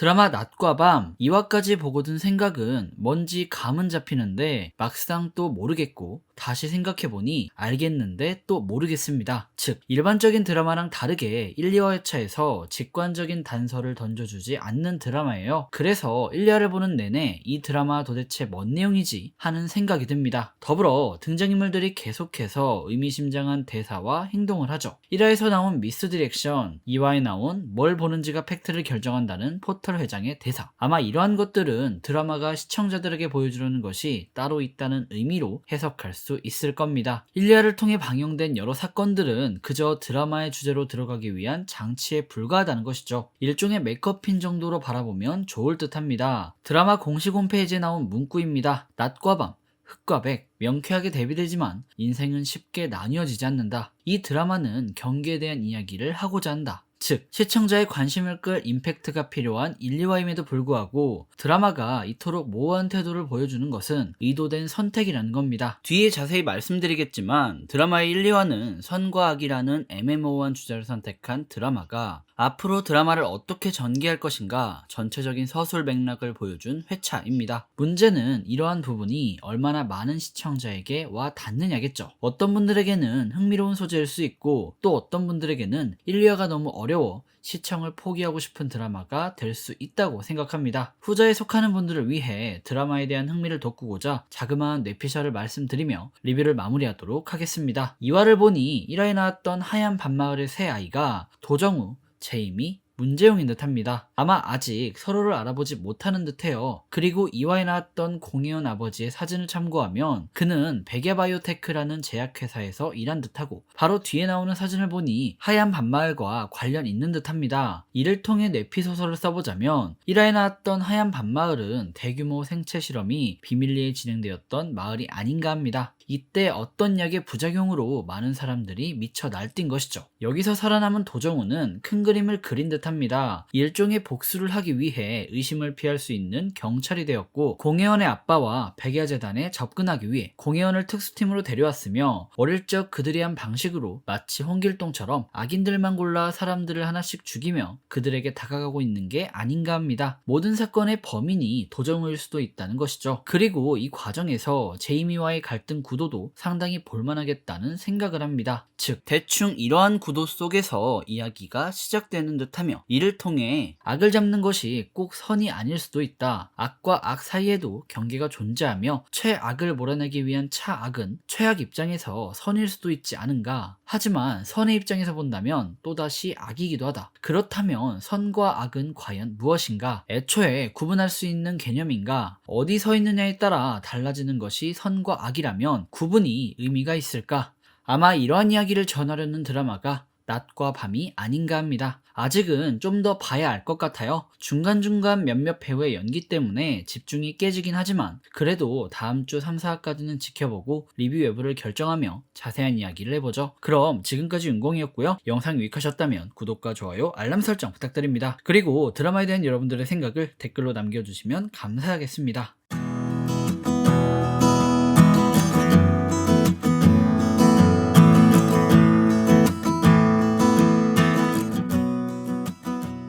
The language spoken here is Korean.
드라마 낮과 밤 2화까지 보고 든 생각은 뭔지 감은 잡히는데 막상 또 모르겠고 다시 생각해보니 알겠는데 또 모르겠습니다. 즉 일반적인 드라마랑 다르게 1, 2화 회차에서 직관적인 단서를 던져주지 않는 드라마예요. 그래서 1, 2화를 보는 내내 이 드라마 도대체 뭔 내용이지 하는 생각이 듭니다. 더불어 등장인물들이 계속해서 의미심장한 대사와 행동을 하죠. 1화에서 나온 미스 디렉션, 2화에 나온 뭘 보는지가 팩트를 결정한다는 포털 회장의 대사. 아마 이러한 것들은 드라마가 시청자들에게 보여주려는 것이 따로 있다는 의미로 해석할 수 있을 겁니다. 1, 2화를 통해 방영된 여러 사건들은 그저 드라마의 주제로 들어가기 위한 장치에 불과하다는 것이죠. 일종의 메이크업핀 정도로 바라보면 좋을 듯 합니다. 드라마 공식 홈페이지에 나온 문구입니다. 낮과 밤, 흑과 백, 명쾌하게 대비되지만 인생은 쉽게 나뉘어지지 않는다. 이 드라마는 경계에 대한 이야기를 하고자 한다. 즉 시청자의 관심을 끌 임팩트가 필요한 1, 2화임에도 불구하고 드라마가 이토록 모호한 태도를 보여주는 것은 의도된 선택이라는 겁니다. 뒤에 자세히 말씀드리겠지만 드라마의 1, 2화는 선과 악이라는 애매모호한 주제를 선택한 드라마가 앞으로 드라마를 어떻게 전개할 것인가 전체적인 서술 맥락을 보여준 회차입니다. 문제는 이러한 부분이 얼마나 많은 시청자에게 와 닿느냐겠죠. 어떤 분들에게는 흥미로운 소재일 수 있고 또 어떤 분들에게는 1, 2화가 너무 어려워 시청을 포기하고 싶은 드라마가 될 수 있다고 생각합니다. 후자에 속하는 분들을 위해 드라마에 대한 흥미를 돋구고자 자그마한 뇌피셜을 말씀드리며 리뷰를 마무리하도록 하겠습니다. 2화를 보니 1화에 나왔던 하얀 밤마을의 새 아이가 도정우, 제이미, 문재용인 듯합니다. 아마 아직 서로를 알아보지 못하는 듯해요. 그리고 2화에 나왔던 공혜원 아버지의 사진을 참고하면 그는 백야바이오테크라는 제약회사에서 일한 듯하고 바로 뒤에 나오는 사진을 보니 하얀 밤마을과 관련 있는 듯합니다. 이를 통해 뇌피소설을 써보자면 1화에 나왔던 하얀 밤마을은 대규모 생체 실험이 비밀리에 진행되었던 마을이 아닌가 합니다. 이때 어떤 약의 부작용으로 많은 사람들이 미쳐 날뛴 것이죠. 여기서 살아남은 도정우는 큰 그림을 그린 듯합니다. 일종의 복수를 하기 위해 의심을 피할 수 있는 경찰이 되었고 공혜원의 아빠와 백야재단에 접근하기 위해 공혜원을 특수팀으로 데려왔으며 어릴 적 그들이 한 방식으로 마치 홍길동처럼 악인들만 골라 사람들을 하나씩 죽이며 그들에게 다가가고 있는 게 아닌가 합니다. 모든 사건의 범인이 도정우일 수도 있다는 것이죠. 그리고 이 과정에서 제이미와의 갈등 구도도 상당히 볼만하겠다는 생각을 합니다. 즉 대충 이러한 구도 속에서 이야기가 시작되는 듯하며 이를 통해 악을 잡는 것이 꼭 선이 아닐 수도 있다. 악과 악 사이에도 경계가 존재하며 최악을 몰아내기 위한 차악은 최악 입장에서 선일 수도 있지 않은가. 하지만 선의 입장에서 본다면 또다시 악이기도 하다. 그렇다면 선과 악은 과연 무엇인가? 애초에 구분할 수 있는 개념인가? 어디 서 있느냐에 따라 달라지는 것이 선과 악이라면 구분이 의미가 있을까? 아마 이러한 이야기를 전하려는 드라마가 낮과 밤이 아닌가 합니다. 아직은 좀 더 봐야 알 것 같아요. 중간중간 몇몇 배우의 연기 때문에 집중이 깨지긴 하지만 그래도 다음 주 3, 4화까지는 지켜보고 리뷰 여부를 결정하며 자세한 이야기를 해보죠. 그럼 지금까지 윤공이었고요. 영상 유익하셨다면 구독과 좋아요, 알람 설정 부탁드립니다. 그리고 드라마에 대한 여러분들의 생각을 댓글로 남겨주시면 감사하겠습니다.